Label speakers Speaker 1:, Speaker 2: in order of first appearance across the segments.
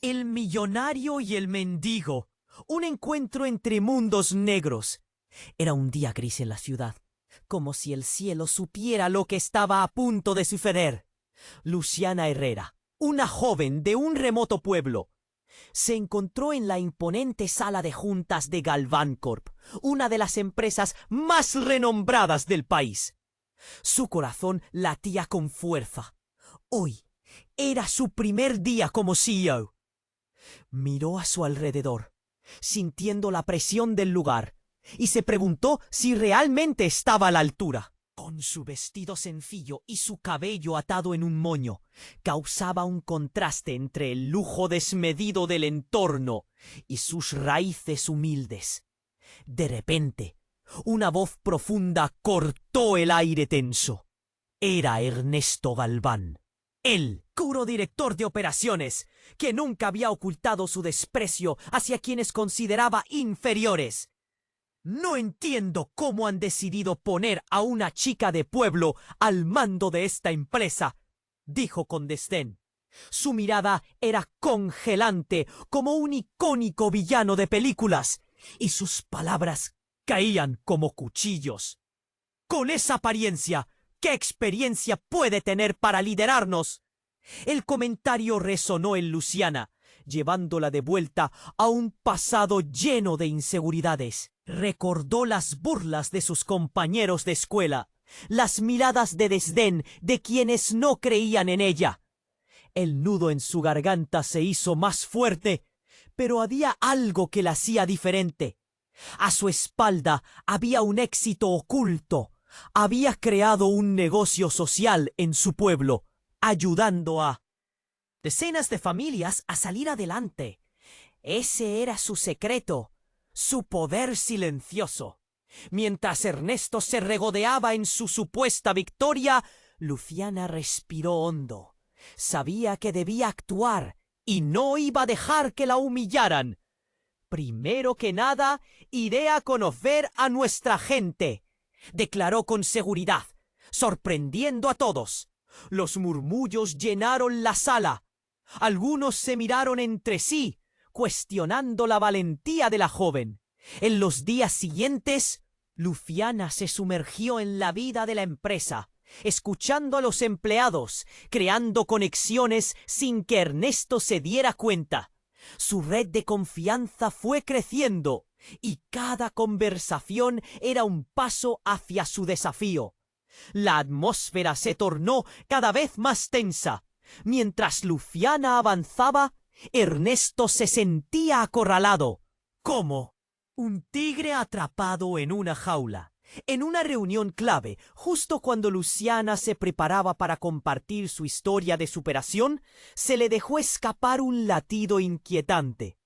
Speaker 1: El millonario y el mendigo. Un encuentro entre mundos negros. Era un día gris en la ciudad, como si el cielo supiera lo que estaba a punto de suceder. Luciana Herrera, una joven de un remoto pueblo, se encontró en la imponente sala de juntas de Galván Corp, una de las empresas más renombradas del país. Su corazón latía con fuerza. Hoy era su primer día como CEO. Miró a su alrededor, sintiendo la presión del lugar, y se preguntó si realmente estaba a la altura. Con su vestido sencillo y su cabello atado en un moño, causaba un contraste entre el lujo desmedido del entorno y sus raíces humildes. De repente, una voz profunda cortó el aire tenso. Era Ernesto Galván. Él, puro director de operaciones, que nunca había ocultado su desprecio hacia quienes consideraba inferiores. No entiendo cómo han decidido poner a una chica de pueblo al mando de esta empresa, dijo con desdén. Su mirada era congelante como un icónico villano de películas, y sus palabras caían como cuchillos. Con esa apariencia, ¿qué experiencia puede tener para liderarnos? El comentario resonó en Luciana, llevándola de vuelta a un pasado lleno de inseguridades. Recordó las burlas de sus compañeros de escuela, las miradas de desdén de quienes no creían en ella. El nudo en su garganta se hizo más fuerte, pero había algo que la hacía diferente. A su espalda había un éxito oculto. Había creado un negocio social en su pueblo, ayudando a decenas de familias a salir adelante. Ese era su secreto, su poder silencioso. Mientras Ernesto se regodeaba en su supuesta victoria, Luciana respiró hondo. Sabía que debía actuar y no iba a dejar que la humillaran. Primero que nada, iré a conocer a nuestra gente, declaró con seguridad, sorprendiendo a todos. Los murmullos llenaron la sala. Algunos se miraron entre sí, cuestionando la valentía de la joven. En los días siguientes, Luciana se sumergió en la vida de la empresa, escuchando a los empleados, creando conexiones sin que Ernesto se diera cuenta. Su red de confianza fue creciendo, y cada conversación era un paso hacia su desafío. La atmósfera se tornó cada vez más tensa. Mientras Luciana avanzaba, Ernesto se sentía acorralado, como un tigre atrapado en una jaula. En una reunión clave, justo cuando Luciana se preparaba para compartir su historia de superación, se le dejó escapar un latido inquietante.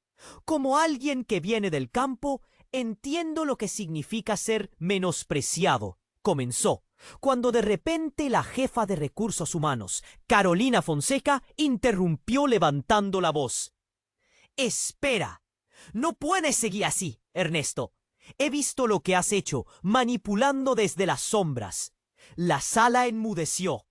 Speaker 1: Como alguien que viene del campo, entiendo lo que significa ser menospreciado, comenzó, cuando de repente la jefa de recursos humanos, Carolina Fonseca, interrumpió levantando la voz. «Espera, no puedes seguir así, Ernesto. He visto lo que has hecho, manipulando desde las sombras». La sala enmudeció.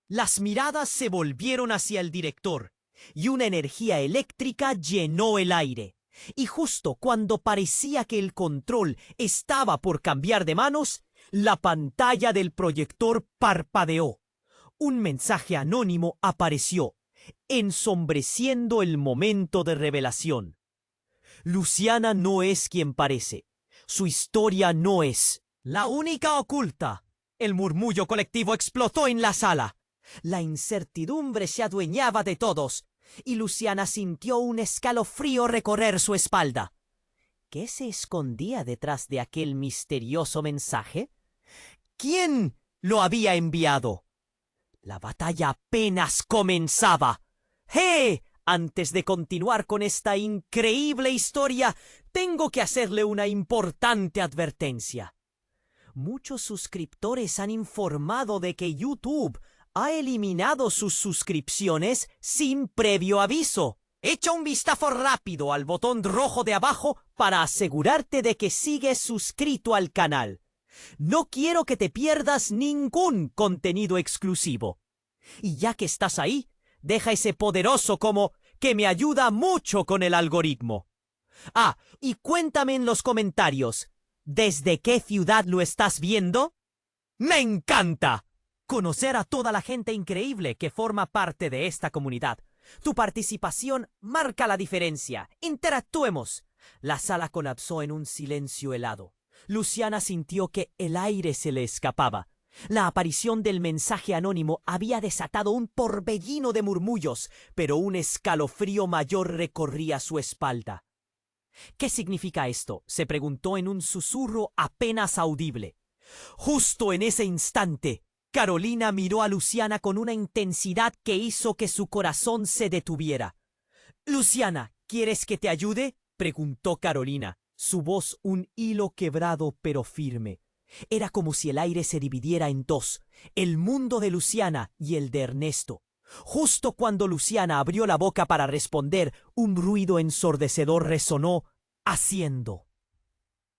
Speaker 1: Las miradas se volvieron hacia el director, y una energía eléctrica llenó el aire. Y justo cuando parecía que el control estaba por cambiar de manos, la pantalla del proyector parpadeó. Un mensaje anónimo apareció, ensombreciendo el momento de revelación. Luciana no es quien parece. Su historia no es la única oculta. El murmullo colectivo explotó en la sala. La incertidumbre se adueñaba de todos, y Luciana sintió un escalofrío recorrer su espalda. ¿Qué se escondía detrás de aquel misterioso mensaje? ¿Quién lo había enviado? La batalla apenas comenzaba. ¡Hey! Antes de continuar con esta increíble historia, tengo que hacerle una importante advertencia. Muchos suscriptores han informado de que YouTube ha eliminado sus suscripciones sin previo aviso. Echa un vistazo rápido al botón rojo de abajo para asegurarte de que sigues suscrito al canal. No quiero que te pierdas ningún contenido exclusivo. Y ya que estás ahí, deja ese poderoso como que me ayuda mucho con el algoritmo. Ah, y cuéntame en los comentarios, ¿desde qué ciudad lo estás viendo? ¡Me encanta conocer a toda la gente increíble que forma parte de esta comunidad! Tu participación marca la diferencia. ¡Interactuemos! La sala colapsó en un silencio helado. Luciana sintió que el aire se le escapaba. La aparición del mensaje anónimo había desatado un torbellino de murmullos, pero un escalofrío mayor recorría su espalda. ¿Qué significa esto?, se preguntó en un susurro apenas audible. Justo en ese instante, Carolina miró a Luciana con una intensidad que hizo que su corazón se detuviera. «Luciana, ¿quieres que te ayude?», preguntó Carolina, su voz un hilo quebrado pero firme. Era como si el aire se dividiera en dos, el mundo de Luciana y el de Ernesto. Justo cuando Luciana abrió la boca para responder, un ruido ensordecedor resonó, haciendo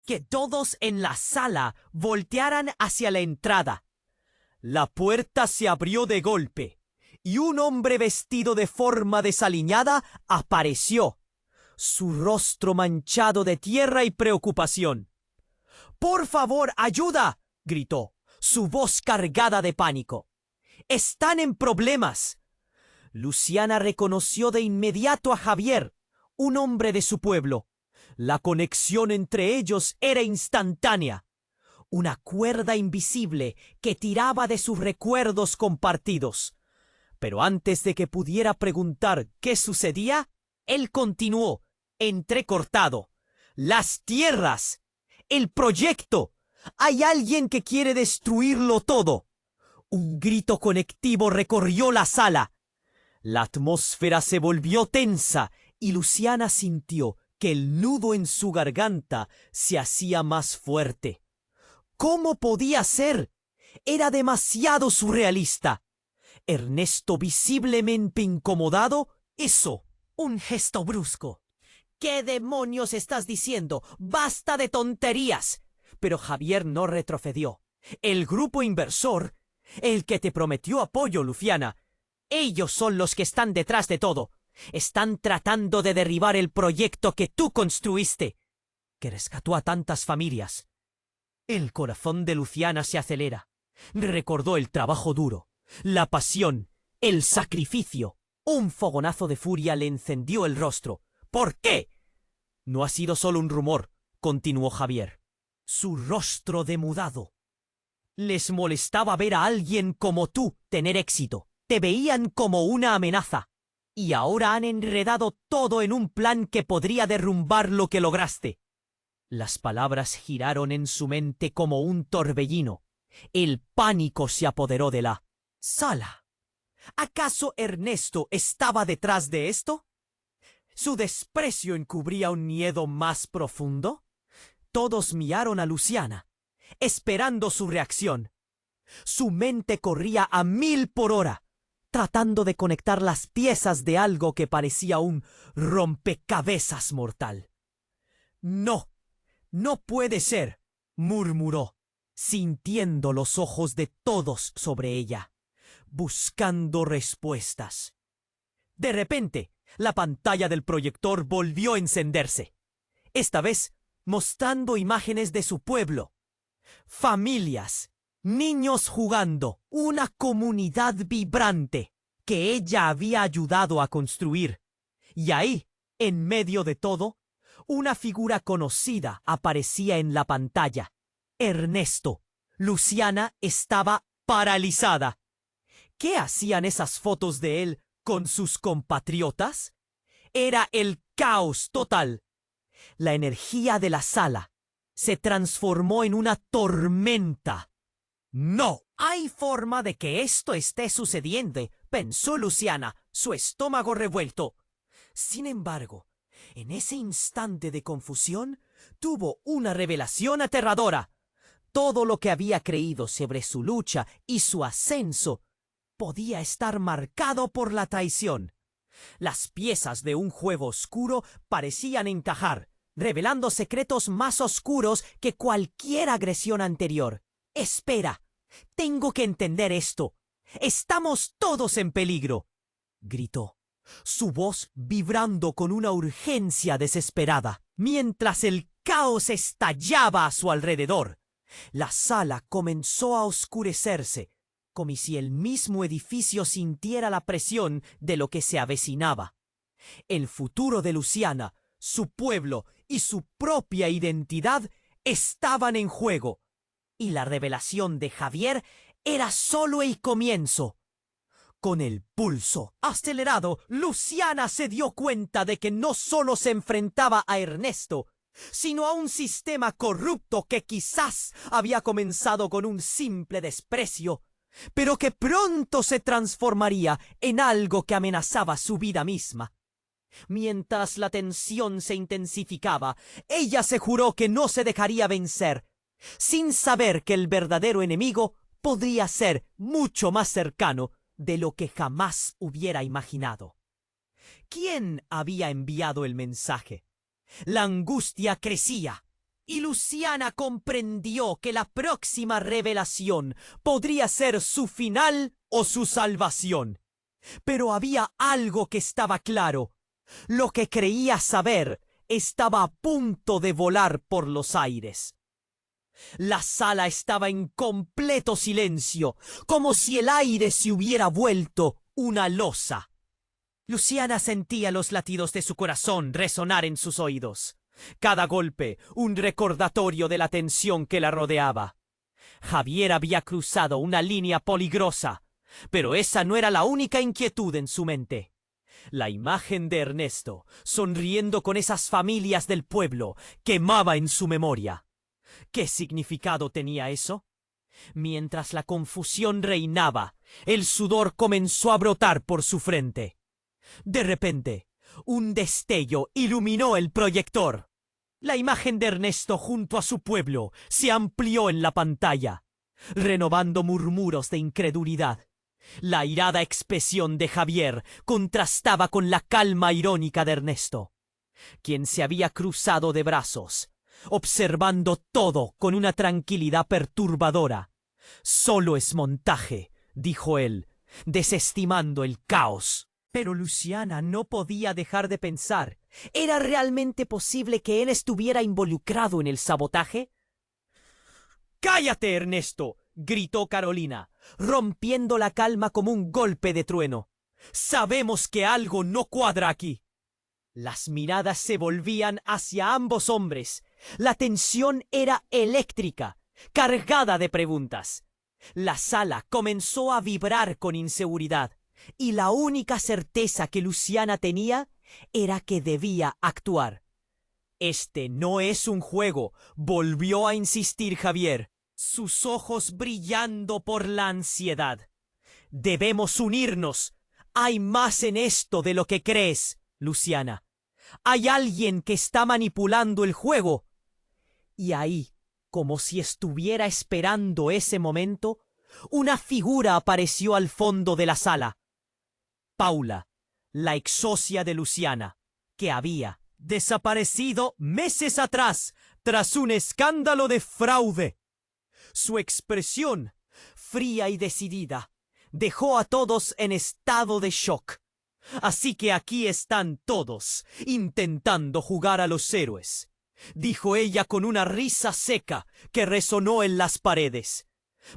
Speaker 1: que todos en la sala voltearan hacia la entrada. La puerta se abrió de golpe, y un hombre vestido de forma desaliñada apareció, su rostro manchado de tierra y preocupación. «¡Por favor, ayuda!», gritó, su voz cargada de pánico. «¡Están en problemas!». Luciana reconoció de inmediato a Javier, un hombre de su pueblo. La conexión entre ellos era instantánea. Una cuerda invisible que tiraba de sus recuerdos compartidos. Pero antes de que pudiera preguntar qué sucedía, él continuó, entrecortado. «¡Las tierras! ¡El proyecto! ¡Hay alguien que quiere destruirlo todo!». Un grito conectivo recorrió la sala. La atmósfera se volvió tensa y Luciana sintió que el nudo en su garganta se hacía más fuerte. ¿Cómo podía ser? Era demasiado surrealista. Ernesto, visiblemente incomodado, hizo un gesto brusco. «¿Qué demonios estás diciendo? ¡Basta de tonterías!». Pero Javier no retrocedió. «El grupo inversor, el que te prometió apoyo, Luciana, ellos son los que están detrás de todo. Están tratando de derribar el proyecto que tú construiste, que rescató a tantas familias». El corazón de Luciana se acelera. Recordó el trabajo duro, la pasión, el sacrificio. Un fogonazo de furia le encendió el rostro. «¿Por qué?». «No ha sido solo un rumor», continuó Javier, su rostro demudado. «Les molestaba ver a alguien como tú tener éxito. Te veían como una amenaza. Y ahora han enredado todo en un plan que podría derrumbar lo que lograste». Las palabras giraron en su mente como un torbellino. El pánico se apoderó de la sala. ¿Acaso Ernesto estaba detrás de esto? ¿Su desprecio encubría un miedo más profundo? Todos miraron a Luciana, esperando su reacción. Su mente corría a 1000 por hora, tratando de conectar las piezas de algo que parecía un rompecabezas mortal. «No, no puede ser», murmuró, sintiendo los ojos de todos sobre ella, buscando respuestas. De repente, la pantalla del proyector volvió a encenderse, esta vez mostrando imágenes de su pueblo. Familias, niños jugando, una comunidad vibrante que ella había ayudado a construir. Y ahí, en medio de todo, una figura conocida aparecía en la pantalla. Ernesto. Luciana estaba paralizada. ¿Qué hacían esas fotos de él con sus compatriotas? Era el caos total. La energía de la sala se transformó en una tormenta. «No hay forma de que esto esté sucediendo», pensó Luciana, su estómago revuelto. Sin embargo, en ese instante de confusión, tuvo una revelación aterradora. Todo lo que había creído sobre su lucha y su ascenso podía estar marcado por la traición. Las piezas de un juego oscuro parecían encajar, revelando secretos más oscuros que cualquier agresión anterior. «Espera, tengo que entender esto. Estamos todos en peligro», gritó. su voz vibrando con una urgencia desesperada, mientras el caos estallaba a su alrededor. La sala comenzó a oscurecerse, como si el mismo edificio sintiera la presión de lo que se avecinaba. El futuro de Luciana, su pueblo y su propia identidad estaban en juego, y la revelación de Javier era solo el comienzo. Con el pulso acelerado, Luciana se dio cuenta de que no solo se enfrentaba a Ernesto, sino a un sistema corrupto que quizás había comenzado con un simple desprecio, pero que pronto se transformaría en algo que amenazaba su vida misma. Mientras la tensión se intensificaba, ella se juró que no se dejaría vencer, sin saber que el verdadero enemigo podría ser mucho más cercano de lo que jamás hubiera imaginado. ¿Quién había enviado el mensaje? La angustia crecía, y Luciana comprendió que la próxima revelación podría ser su final o su salvación. Pero había algo que estaba claro. Lo que creía saber estaba a punto de volar por los aires. La sala estaba en completo silencio, como si el aire se hubiera vuelto una losa. Luciana sentía los latidos de su corazón resonar en sus oídos. Cada golpe, un recordatorio de la tensión que la rodeaba. Javier había cruzado una línea peligrosa, pero esa no era la única inquietud en su mente. La imagen de Ernesto, sonriendo con esas familias del pueblo, quemaba en su memoria. ¿Qué significado tenía eso? Mientras la confusión reinaba, el sudor comenzó a brotar por su frente. De repente, un destello iluminó el proyector. La imagen de Ernesto junto a su pueblo se amplió en la pantalla, renovando murmuros de incredulidad. La airada expresión de Javier contrastaba con la calma irónica de Ernesto, quien se había cruzado de brazos, observando todo con una tranquilidad perturbadora. «Solo es montaje», dijo él, desestimando el caos. Pero Luciana no podía dejar de pensar. ¿Era realmente posible que él estuviera involucrado en el sabotaje? «¡Cállate, Ernesto!», gritó Carolina, rompiendo la calma como un golpe de trueno. «Sabemos que algo no cuadra aquí». Las miradas se volvían hacia ambos hombres. La tensión era eléctrica, cargada de preguntas. La sala comenzó a vibrar con inseguridad, y la única certeza que Luciana tenía era que debía actuar. «Este no es un juego», volvió a insistir Javier, sus ojos brillando por la ansiedad. «Debemos unirnos. Hay más en esto de lo que crees, Luciana. Hay alguien que está manipulando el juego». Y ahí, como si estuviera esperando ese momento, una figura apareció al fondo de la sala. Paula, la ex socia de Luciana, que había desaparecido meses atrás tras un escándalo de fraude. Su expresión, fría y decidida, dejó a todos en estado de shock. «Así que aquí están todos, intentando jugar a los héroes», dijo ella con una risa seca que resonó en las paredes.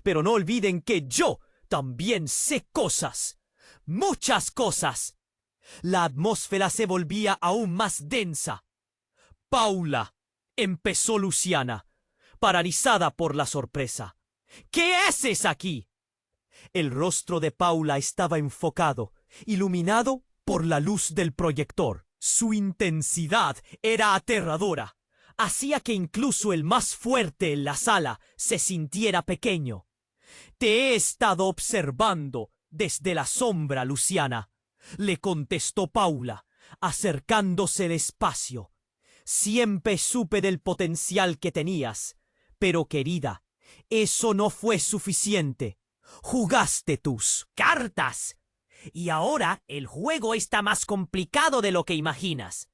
Speaker 1: «Pero no olviden que yo también sé cosas. Muchas cosas». La atmósfera se volvía aún más densa. «Paula», empezó Luciana, paralizada por la sorpresa. «¿Qué haces aquí?» El rostro de Paula estaba enfocado, iluminado por la luz del proyector. Su intensidad era aterradora. Hacía que incluso el más fuerte en la sala se sintiera pequeño. «Te he estado observando desde la sombra, Luciana», le contestó Paula, acercándose despacio. «Siempre supe del potencial que tenías, pero querida, eso no fue suficiente. Jugaste tus cartas, y ahora el juego está más complicado de lo que imaginas».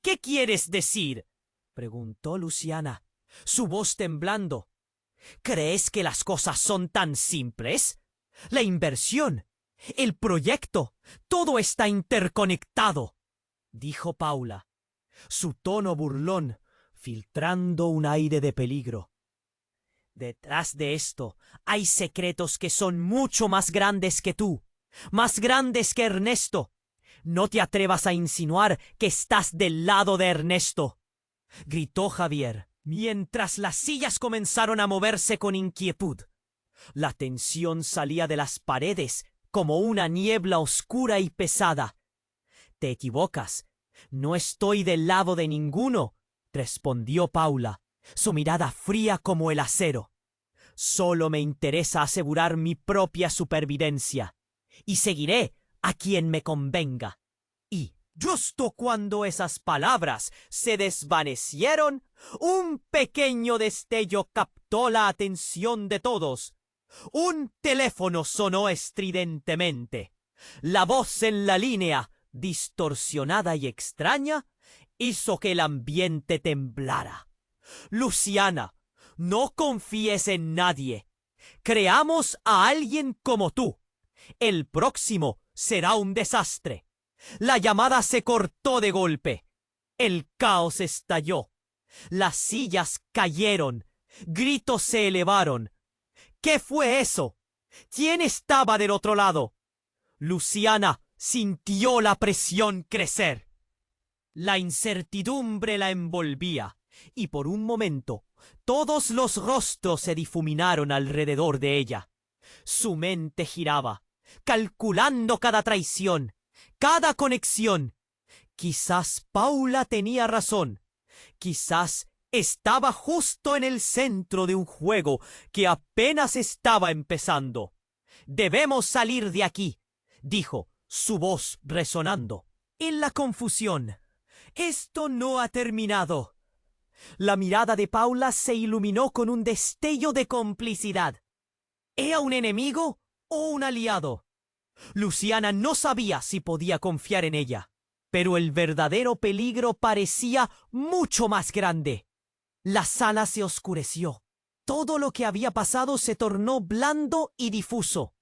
Speaker 1: «¿Qué quieres decir?», preguntó Luciana, su voz temblando. «¿Crees que las cosas son tan simples? La inversión, El proyecto. Todo está interconectado, dijo Paula, su tono burlón, filtrando un aire de peligro. Detrás de esto hay secretos que son mucho más grandes que tú, más grandes que Ernesto. No te atrevas a insinuar que estás del lado de Ernesto, gritó Javier, mientras las sillas comenzaron a moverse con inquietud. La tensión salía de las paredes como una niebla oscura y pesada. Te equivocas. No estoy del lado de ninguno, respondió Paula, su mirada fría como el acero. Solo me interesa asegurar mi propia supervivencia, y seguiré a quien me convenga. Y, justo cuando esas palabras se desvanecieron, un pequeño destello captó la atención de todos. Un teléfono sonó estridentemente. La voz en la línea, distorsionada y extraña, hizo que el ambiente temblara. Luciana, no confíes en nadie. Creamos a alguien como tú. El próximo será un desastre. La llamada se cortó de golpe. El caos estalló. Las sillas cayeron. Gritos se elevaron. ¿Qué fue eso? ¿Quién estaba del otro lado? Luciana sintió la presión crecer. La incertidumbre la envolvía, y por un momento todos los rostros se difuminaron alrededor de ella. Su mente giraba, calculando cada traición, cada conexión. Quizás Paula tenía razón. Quizás estaba justo en el centro de un juego que apenas estaba empezando. «Debemos salir de aquí», dijo, su voz resonando. En la confusión, «Esto no ha terminado». La mirada de Paula se iluminó con un destello de complicidad. ¿Era un enemigo o un aliado? Luciana no sabía si podía confiar en ella, pero el verdadero peligro parecía mucho más grande. La sala se oscureció. Todo lo que había pasado se tornó blando y difuso.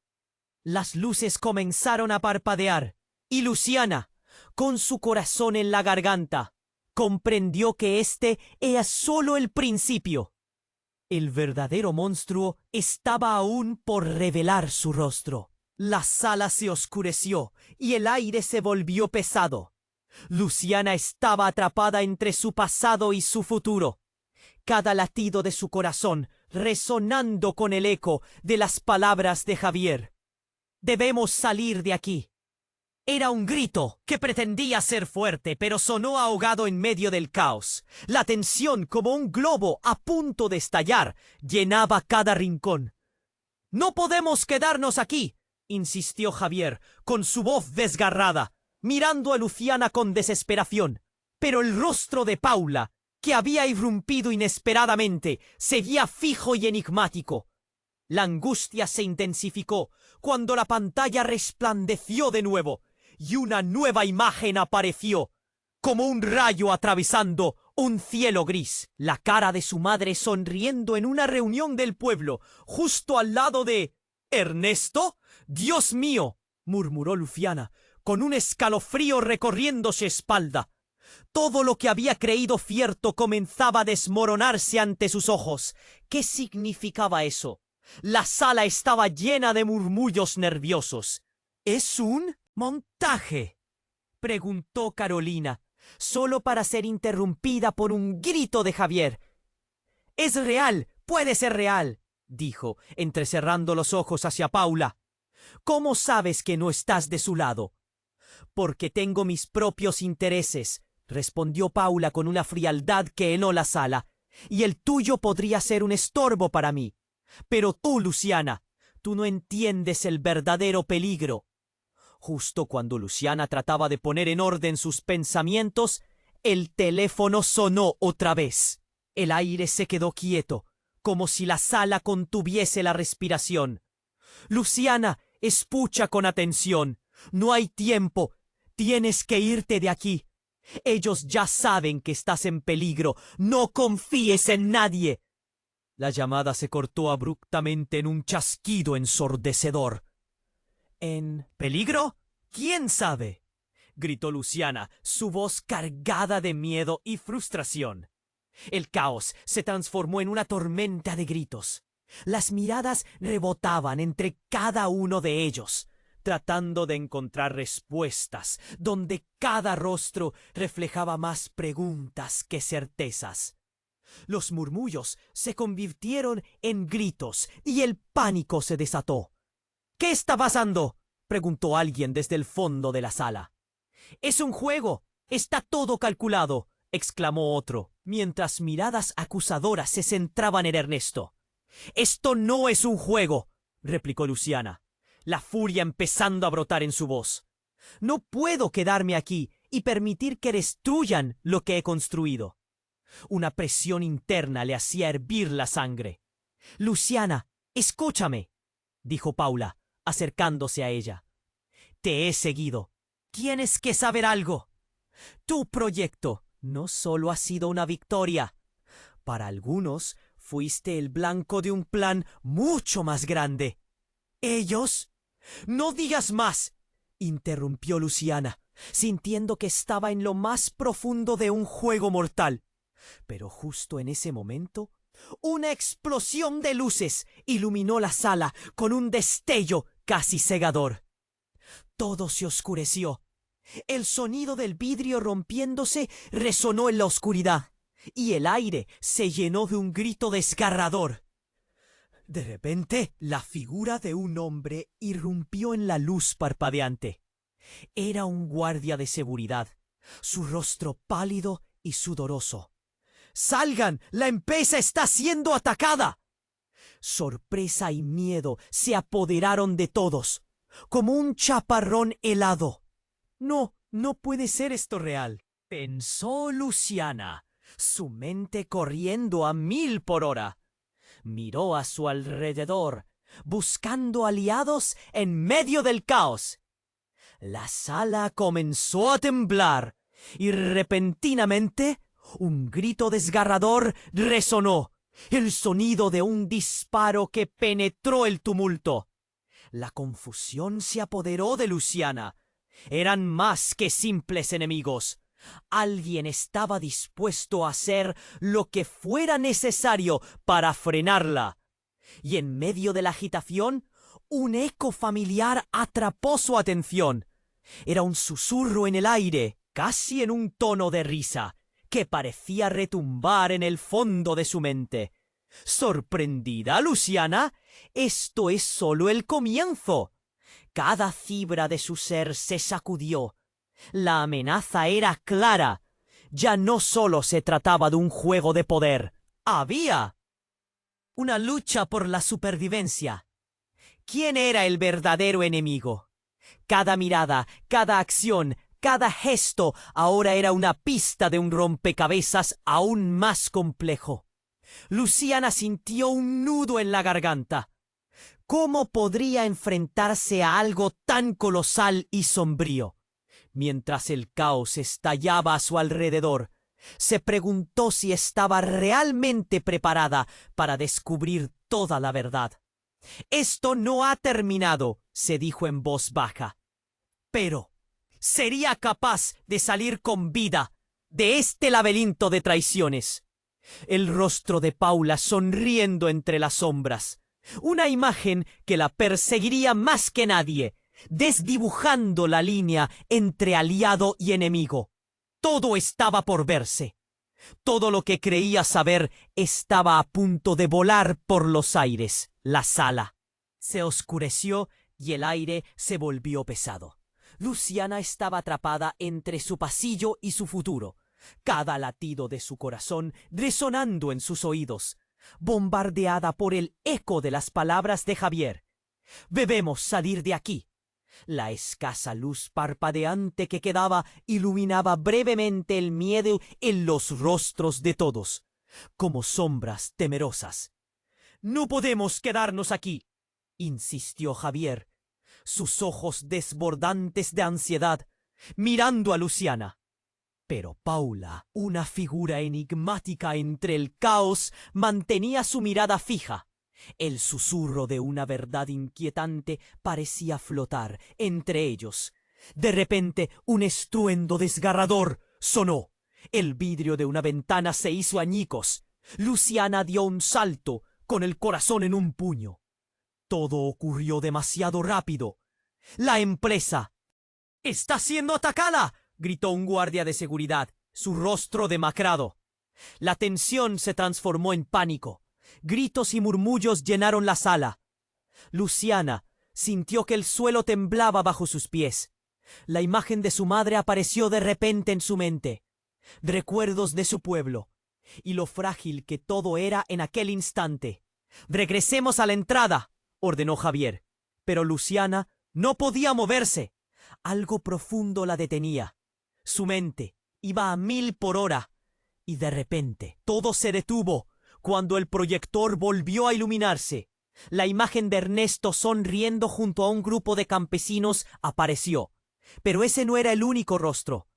Speaker 1: Las luces comenzaron a parpadear, y Luciana, con su corazón en la garganta, comprendió que este era solo el principio. El verdadero monstruo estaba aún por revelar su rostro. La sala se oscureció y el aire se volvió pesado. Luciana estaba atrapada entre su pasado y su futuro, cada latido de su corazón resonando con el eco de las palabras de Javier. «Debemos salir de aquí». Era un grito que pretendía ser fuerte, pero sonó ahogado en medio del caos. La tensión, como un globo a punto de estallar, llenaba cada rincón. «No podemos quedarnos aquí», insistió Javier, con su voz desgarrada, mirando a Luciana con desesperación. Pero el rostro de Paula, que había irrumpido inesperadamente, seguía fijo y enigmático. La angustia se intensificó cuando la pantalla resplandeció de nuevo y una nueva imagen apareció, como un rayo atravesando un cielo gris. La cara de su madre sonriendo en una reunión del pueblo, justo al lado de... «¿Ernesto? ¡Dios mío!», murmuró Luciana, con un escalofrío recorriendo su espalda. Todo lo que había creído cierto comenzaba a desmoronarse ante sus ojos. ¿Qué significaba eso? La sala estaba llena de murmullos nerviosos. «¿Es un montaje?», preguntó Carolina, solo para ser interrumpida por un grito de Javier. «Es real, puede ser real», dijo, entrecerrando los ojos hacia Paula. «¿Cómo sabes que no estás de su lado?» «Porque tengo mis propios intereses», respondió Paula con una frialdad que heló la sala. «Y el tuyo podría ser un estorbo para mí. Pero tú, Luciana, tú no entiendes el verdadero peligro». Justo cuando Luciana trataba de poner en orden sus pensamientos, el teléfono sonó otra vez. El aire se quedó quieto, como si la sala contuviese la respiración. «Luciana, escucha con atención. No hay tiempo. Tienes que irte de aquí. Ellos ya saben que estás en peligro. No confíes en nadie». La llamada se cortó abruptamente en un chasquido ensordecedor. ¿En peligro? ¿Quién sabe?, gritó Luciana, su voz cargada de miedo y frustración. El caos se transformó en una tormenta de gritos. Las miradas rebotaban entre cada uno de ellos, tratando de encontrar respuestas, donde cada rostro reflejaba más preguntas que certezas. Los murmullos se convirtieron en gritos y el pánico se desató. ¿Qué está pasando?, preguntó alguien desde el fondo de la sala. «Es un juego. Está todo calculado», exclamó otro, mientras miradas acusadoras se centraban en Ernesto. «Esto no es un juego», replicó Luciana, la furia empezando a brotar en su voz. «No puedo quedarme aquí y permitir que destruyan lo que he construido». Una presión interna le hacía hervir la sangre. «Luciana, escúchame», dijo Paula, acercándose a ella. «Te he seguido. Tienes que saber algo. Tu proyecto no solo ha sido una victoria. Para algunos, fuiste el blanco de un plan mucho más grande. ¿Ellos? No digas más», interrumpió Luciana, sintiendo que estaba en lo más profundo de un juego mortal. Pero justo en ese momento, una explosión de luces iluminó la sala con un destello casi cegador. Todo se oscureció. El sonido del vidrio rompiéndose resonó en la oscuridad, y el aire se llenó de un grito desgarrador. De repente, la figura de un hombre irrumpió en la luz parpadeante. Era un guardia de seguridad, su rostro pálido y sudoroso. «¡Salgan! ¡La empresa está siendo atacada!». Sorpresa y miedo se apoderaron de todos, como un chaparrón helado. No puede ser esto real», pensó Luciana, su mente corriendo a 1000 por hora. Miró a su alrededor, buscando aliados en medio del caos. La sala comenzó a temblar y repentinamente un grito desgarrador resonó, el sonido de un disparo que penetró el tumulto. La confusión se apoderó de Luciana. Eran más que simples enemigos. Alguien estaba dispuesto a hacer lo que fuera necesario para frenarla. Y en medio de la agitación, un eco familiar atrapó su atención. Era un susurro en el aire, casi en un tono de risa, que parecía retumbar en el fondo de su mente. Sorprendida, Luciana, esto es solo el comienzo. Cada fibra de su ser se sacudió. La amenaza era clara. Ya no solo se trataba de un juego de poder. Había una lucha por la supervivencia. ¿Quién era el verdadero enemigo? Cada mirada, cada acción, cada gesto ahora era una pista de un rompecabezas aún más complejo. Luciana sintió un nudo en la garganta. ¿Cómo podría enfrentarse a algo tan colosal y sombrío? Mientras el caos estallaba a su alrededor, se preguntó si estaba realmente preparada para descubrir toda la verdad. «Esto no ha terminado», se dijo en voz baja. «Pero sería capaz de salir con vida de este laberinto de traiciones». El rostro de Paula sonriendo entre las sombras. Una imagen que la perseguiría más que nadie, desdibujando la línea entre aliado y enemigo. Todo estaba por verse. Todo lo que creía saber estaba a punto de volar por los aires. La sala se oscureció y el aire se volvió pesado. Luciana estaba atrapada entre su pasillo y su futuro, cada latido de su corazón resonando en sus oídos, bombardeada por el eco de las palabras de Javier. «Debemos salir de aquí». La escasa luz parpadeante que quedaba iluminaba brevemente el miedo en los rostros de todos, como sombras temerosas. «No podemos quedarnos aquí», insistió Javier, sus ojos desbordantes de ansiedad, mirando a Luciana. Pero Paula, una figura enigmática entre el caos, mantenía su mirada fija. El susurro de una verdad inquietante parecía flotar entre ellos. De repente, un estruendo desgarrador sonó. El vidrio de una ventana se hizo añicos. Luciana dio un salto, con el corazón en un puño. Todo ocurrió demasiado rápido. La empresa está siendo atacada, gritó un guardia de seguridad, su rostro demacrado. La tensión se transformó en pánico. Gritos y murmullos llenaron la sala. Luciana sintió que el suelo temblaba bajo sus pies. La imagen de su madre apareció de repente en su mente. Recuerdos de su pueblo y lo frágil que todo era en aquel instante. «Regresemos a la entrada», ordenó Javier. Pero Luciana no podía moverse. Algo profundo la detenía. Su mente iba a 1000 por hora. Y de repente todo se detuvo cuando el proyector volvió a iluminarse. La imagen de Ernesto sonriendo junto a un grupo de campesinos apareció. Pero ese no era el único rostro.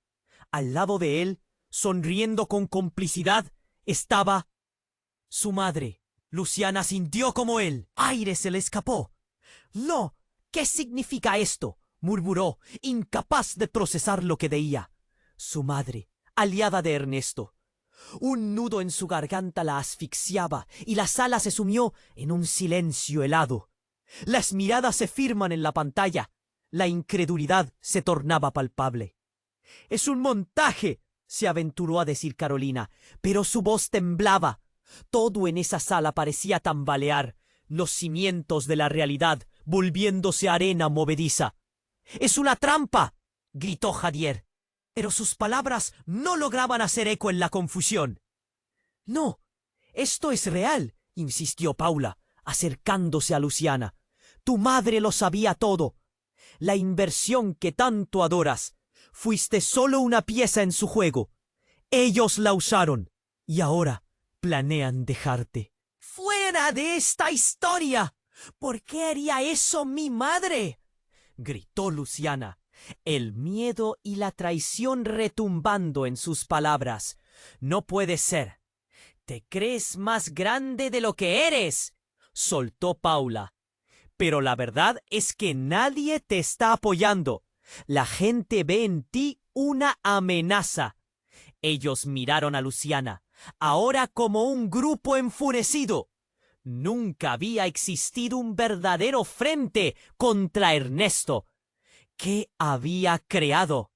Speaker 1: Al lado de él, sonriendo con complicidad, estaba su madre. Luciana sintió como el aire se le escapó. «No, ¿qué significa esto?», murmuró, incapaz de procesar lo que veía. Su madre, aliada de Ernesto. Un nudo en su garganta la asfixiaba y la sala se sumió en un silencio helado. Las miradas se firman en la pantalla. La incredulidad se tornaba palpable. «Es un montaje», se aventuró a decir Carolina, pero su voz temblaba. Todo en esa sala parecía tambalear, los cimientos de la realidad volviéndose arena movediza. «¡Es una trampa!», gritó Javier. Pero sus palabras no lograban hacer eco en la confusión. «No, esto es real», insistió Paula, acercándose a Luciana. «Tu madre lo sabía todo. La inversión que tanto adoras. Fuiste solo una pieza en su juego. Ellos la usaron y ahora planean dejarte». «¡Fuera de esta historia! ¿Por qué haría eso mi madre?», gritó Luciana, el miedo y la traición retumbando en sus palabras. «No puede ser. Te crees más grande de lo que eres», soltó Paula. «Pero la verdad es que nadie te está apoyando. La gente ve en ti una amenaza». Ellos miraron a Luciana, ahora como un grupo enfurecido. Nunca había existido un verdadero frente contra Ernesto. ¿Qué había creado?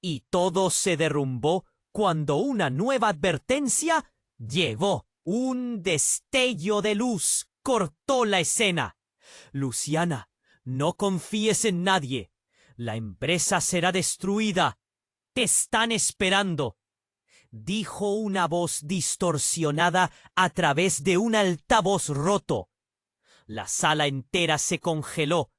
Speaker 1: Y todo se derrumbó cuando una nueva advertencia llegó. Un destello de luz cortó la escena. «Luciana, no confíes en nadie. La empresa será destruida. Te están esperando», dijo una voz distorsionada a través de un altavoz roto. La sala entera se congeló.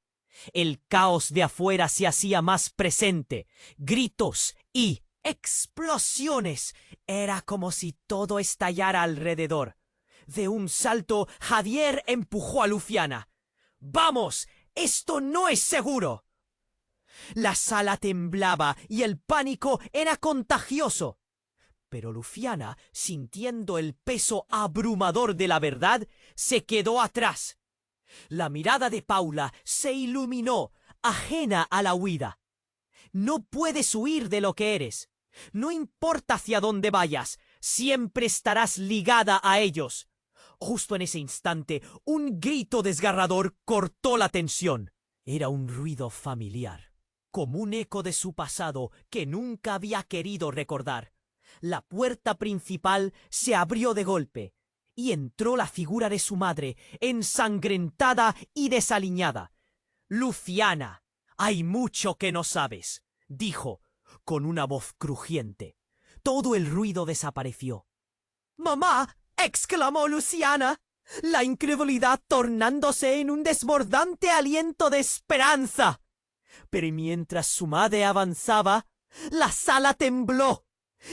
Speaker 1: El caos de afuera se hacía más presente. Gritos y explosiones. Era como si todo estallara alrededor. De un salto, Javier empujó a Luciana. «¡Vamos! ¡Esto no es seguro!». La sala temblaba y el pánico era contagioso. Pero Luciana, sintiendo el peso abrumador de la verdad, se quedó atrás. La mirada de Paula se iluminó, ajena a la huida. «No puedes huir de lo que eres. No importa hacia dónde vayas, siempre estarás ligada a ellos». Justo en ese instante, un grito desgarrador cortó la tensión. Era un ruido familiar, como un eco de su pasado que nunca había querido recordar. La puerta principal se abrió de golpe y entró la figura de su madre, ensangrentada y desaliñada. «Luciana, hay mucho que no sabes», dijo, con una voz crujiente. Todo el ruido desapareció. «¡Mamá!», exclamó Luciana, la incredulidad tornándose en un desbordante aliento de esperanza. Pero mientras su madre avanzaba, la sala tembló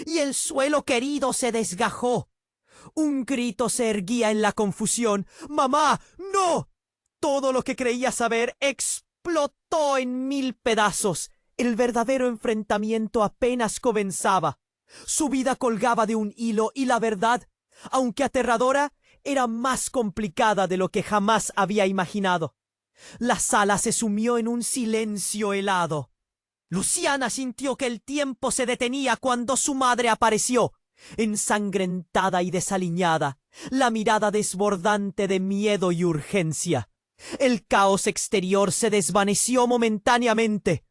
Speaker 1: y el suelo querido se desgajó. Un grito se erguía en la confusión. «¡Mamá, no!». Todo lo que creía saber explotó en 1000 pedazos. El verdadero enfrentamiento apenas comenzaba. Su vida colgaba de un hilo y la verdad, aunque aterradora, era más complicada de lo que jamás había imaginado. La sala se sumió en un silencio helado. Luciana sintió que el tiempo se detenía cuando su madre apareció, ensangrentada y desaliñada, la mirada desbordante de miedo y urgencia. El caos exterior se desvaneció momentáneamente.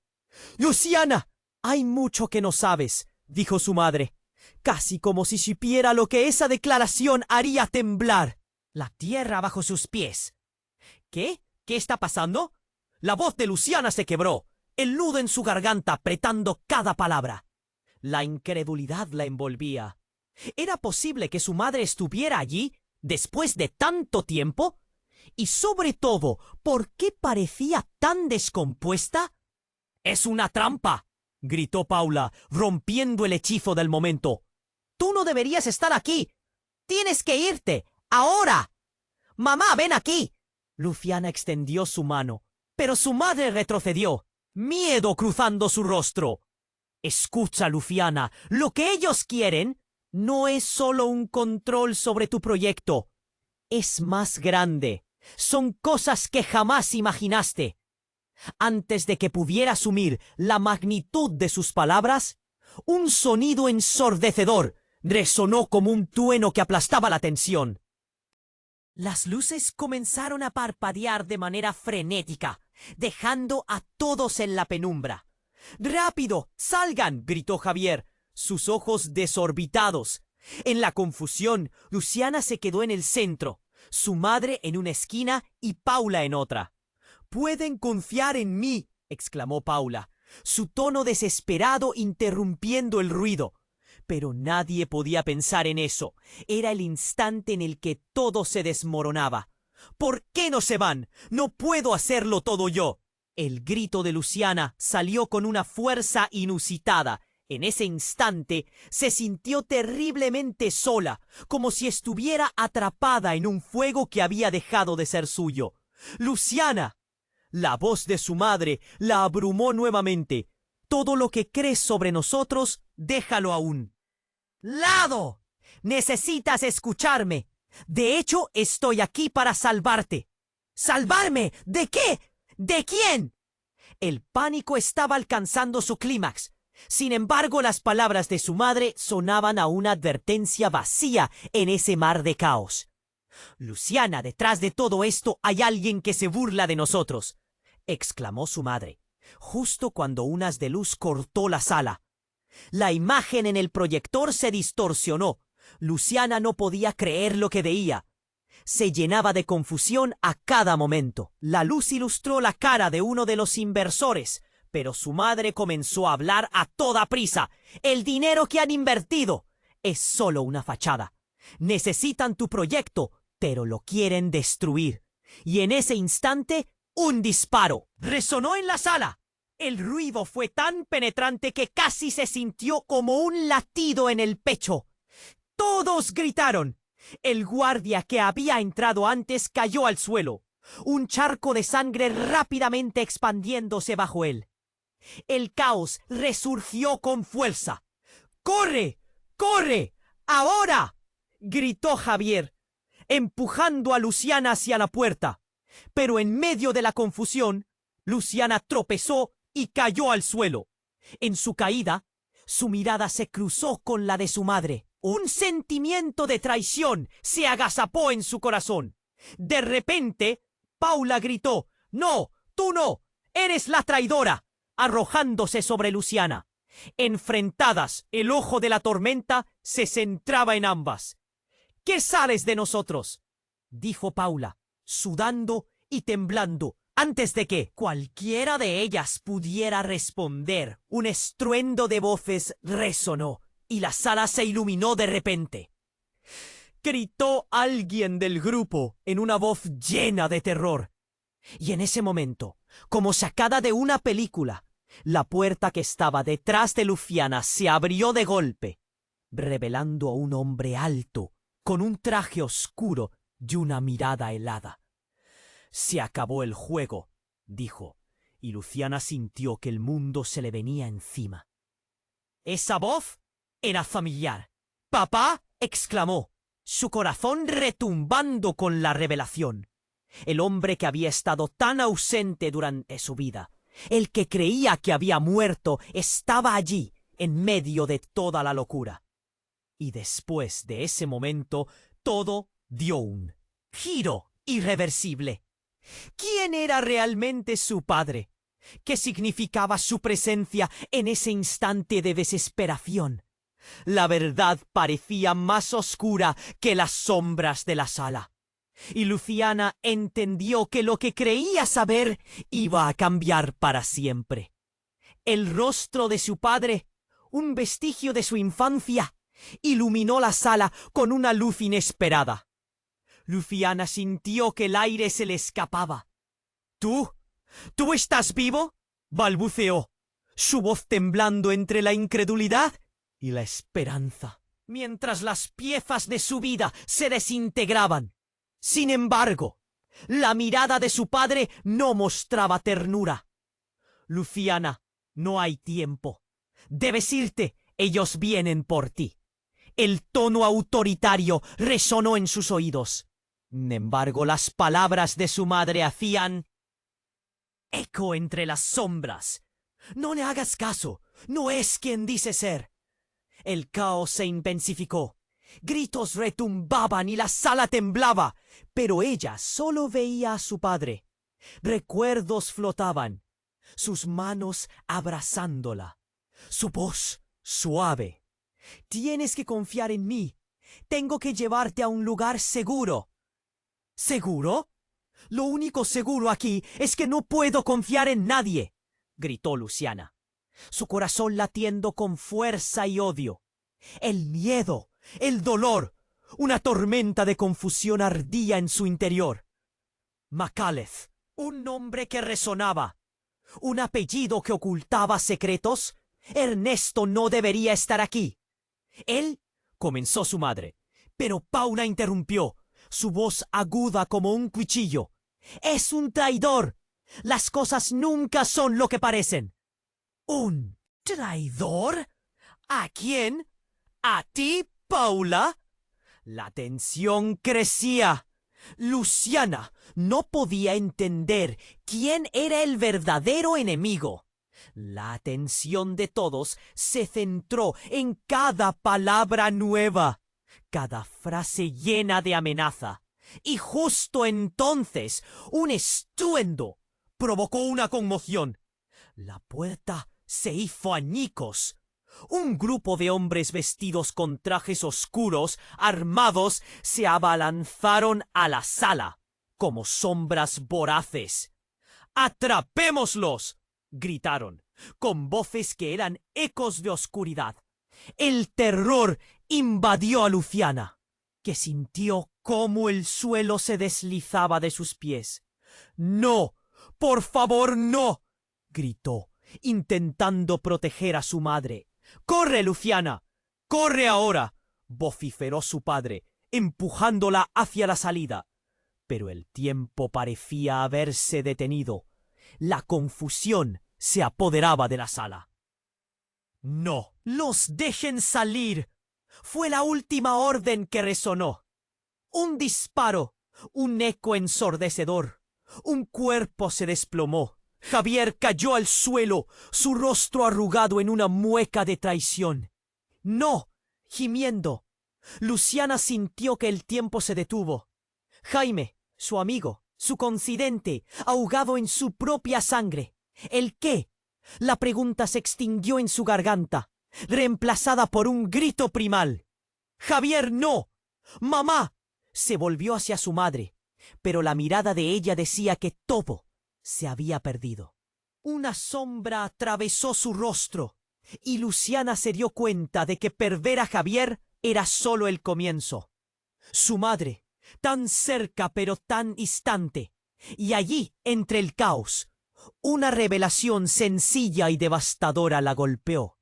Speaker 1: «Luciana, hay mucho que no sabes», dijo su madre, casi como si supiera lo que esa declaración haría temblar la tierra bajo sus pies. «¿Qué? ¿Qué está pasando?» La voz de Luciana se quebró, el nudo en su garganta apretando cada palabra. La incredulidad la envolvía. ¿Era posible que su madre estuviera allí después de tanto tiempo? Y sobre todo, ¿por qué parecía tan descompuesta? «¡Es una trampa!», gritó Paula, rompiendo el hechizo del momento. «Tú no deberías estar aquí. Tienes que irte. ¡Ahora! Mamá, ven aquí». Luciana extendió su mano, pero su madre retrocedió, miedo cruzando su rostro. «Escucha, Luciana, lo que ellos quieren no es solo un control sobre tu proyecto. Es más grande. Son cosas que jamás imaginaste». Antes de que pudiera asumir la magnitud de sus palabras, un sonido ensordecedor resonó como un trueno que aplastaba la tensión. Las luces comenzaron a parpadear de manera frenética, dejando a todos en la penumbra. «¡Rápido! ¡Salgan!», gritó Javier, sus ojos desorbitados. En la confusión, Luciana se quedó en el centro, su madre en una esquina y Paula en otra. «¡Pueden confiar en mí!», exclamó Paula, su tono desesperado interrumpiendo el ruido. Pero nadie podía pensar en eso. Era el instante en el que todo se desmoronaba. «¿Por qué no se van? ¡No puedo hacerlo todo yo!». El grito de Luciana salió con una fuerza inusitada. En ese instante se sintió terriblemente sola, como si estuviera atrapada en un fuego que había dejado de ser suyo. «¡Luciana!». La voz de su madre la abrumó nuevamente. «Todo lo que crees sobre nosotros, déjalo a un lado. Necesitas escucharme. De hecho, estoy aquí para salvarte». «¿Salvarme? ¿De qué? ¿De quién?». El pánico estaba alcanzando su clímax. Sin embargo, las palabras de su madre sonaban a una advertencia vacía en ese mar de caos. «Luciana, detrás de todo esto hay alguien que se burla de nosotros», exclamó su madre, justo cuando un haz de luz cortó la sala. La imagen en el proyector se distorsionó. Luciana no podía creer lo que veía. Se llenaba de confusión a cada momento. La luz ilustró la cara de uno de los inversores, pero su madre comenzó a hablar a toda prisa. «El dinero que han invertido es solo una fachada. Necesitan tu proyecto, pero lo quieren destruir». Y en ese instante, un disparo resonó en la sala. El ruido fue tan penetrante que casi se sintió como un latido en el pecho. Todos gritaron. El guardia que había entrado antes cayó al suelo, un charco de sangre rápidamente expandiéndose bajo él. El caos resurgió con fuerza. «¡Corre! ¡Corre! ¡Ahora!», gritó Javier, empujando a Luciana hacia la puerta. Pero en medio de la confusión, Luciana tropezó y cayó al suelo. En su caída, su mirada se cruzó con la de su madre. Un sentimiento de traición se agazapó en su corazón. De repente, Paula gritó: «¡No! ¡Tú no! ¡Eres la traidora!», arrojándose sobre Luciana. Enfrentadas, el ojo de la tormenta se centraba en ambas. «¿Qué sales de nosotros?», dijo Paula, sudando y temblando. Antes de que cualquiera de ellas pudiera responder, un estruendo de voces resonó y la sala se iluminó de repente. Gritó alguien del grupo en una voz llena de terror. Y en ese momento, como sacada de una película, la puerta que estaba detrás de Luciana se abrió de golpe, revelando a un hombre alto, con un traje oscuro y una mirada helada. «Se acabó el juego», dijo, y Luciana sintió que el mundo se le venía encima. Esa voz era familiar. «¡Papá!», exclamó. su corazón retumbando con la revelación. El hombre que había estado tan ausente durante su vida, el que creía que había muerto, estaba allí, en medio de toda la locura. Y después de ese momento, todo dio un giro irreversible. ¿Quién era realmente su padre? ¿Qué significaba su presencia en ese instante de desesperación? La verdad parecía más oscura que las sombras de la sala. Y Luciana entendió que lo que creía saber iba a cambiar para siempre. El rostro de su padre, un vestigio de su infancia, iluminó la sala con una luz inesperada. Luciana sintió que el aire se le escapaba. ¿Tú? ¿Tú estás vivo?, balbuceó, su voz temblando entre la incredulidad y la esperanza, mientras las piezas de su vida se desintegraban. Sin embargo, la mirada de su padre no mostraba ternura. Luciana, no hay tiempo. Debes irte, ellos vienen por ti. El tono autoritario resonó en sus oídos. Sin embargo, las palabras de su madre hacían eco entre las sombras. No le hagas caso, no es quien dice ser. El caos se intensificó. Gritos retumbaban y la sala temblaba, pero ella solo veía a su padre. Recuerdos flotaban, sus manos abrazándola, su voz suave. Tienes que confiar en mí. Tengo que llevarte a un lugar seguro. ¿Seguro? Lo único seguro aquí es que no puedo confiar en nadie, gritó Luciana, su corazón latiendo con fuerza y odio. El miedo, el dolor, una tormenta de confusión ardía en su interior. Macaleth, un nombre que resonaba, un apellido que ocultaba secretos. Ernesto no debería estar aquí. Él, comenzó su madre, pero Paula interrumpió, su voz aguda como un cuchillo. Es un traidor. Las cosas nunca son lo que parecen. ¿Un traidor? ¿A quién? ¿A ti, Paula? La tensión crecía. Luciana no podía entender quién era el verdadero enemigo. La atención de todos se centró en cada palabra nueva, cada frase llena de amenaza. Y justo entonces un estruendo provocó una conmoción. La puerta se hizo añicos. Un grupo de hombres vestidos con trajes oscuros, armados, se abalanzaron a la sala, como sombras voraces. ¡Atrapémoslos!, gritaron, con voces que eran ecos de oscuridad. El terror invadió a Luciana, que sintió cómo el suelo se deslizaba de sus pies. ¡No! ¡Por favor, no!, gritó, intentando proteger a su madre. ¡Corre, Luciana! ¡Corre ahora!, vociferó su padre, empujándola hacia la salida. Pero el tiempo parecía haberse detenido. La confusión se apoderaba de la sala. ¡No! ¡Los dejen salir! Fue la última orden que resonó. Un disparo, un eco ensordecedor. Un cuerpo se desplomó. Javier cayó al suelo, su rostro arrugado en una mueca de traición. ¡No!, gimiendo. Luciana sintió que el tiempo se detuvo. Jaime, su amigo, su confidente, ahogado en su propia sangre. ¿El qué? La pregunta se extinguió en su garganta, reemplazada por un grito primal. ¡Javier, no! ¡Mamá! Se volvió hacia su madre, pero la mirada de ella decía que todo se había perdido. Una sombra atravesó su rostro, y Luciana se dio cuenta de que perder a Javier era solo el comienzo. Su madre, tan cerca pero tan distante, y allí, entre el caos, una revelación sencilla y devastadora la golpeó.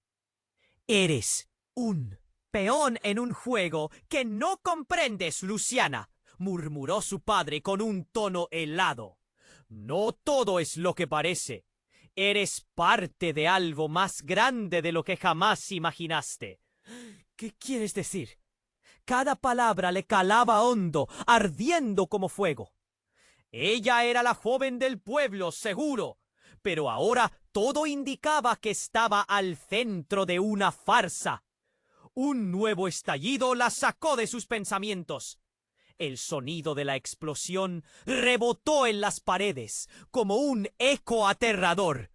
Speaker 1: Eres un peón en un juego que no comprendes, Luciana, murmuró su padre con un tono helado. No todo es lo que parece. Eres parte de algo más grande de lo que jamás imaginaste. ¿Qué quieres decir? cada palabra le calaba hondo, ardiendo como fuego. Ella era la joven del pueblo, seguro, pero ahora todo indicaba que estaba al centro de una farsa. Un nuevo estallido la sacó de sus pensamientos. El sonido de la explosión rebotó en las paredes como un eco aterrador.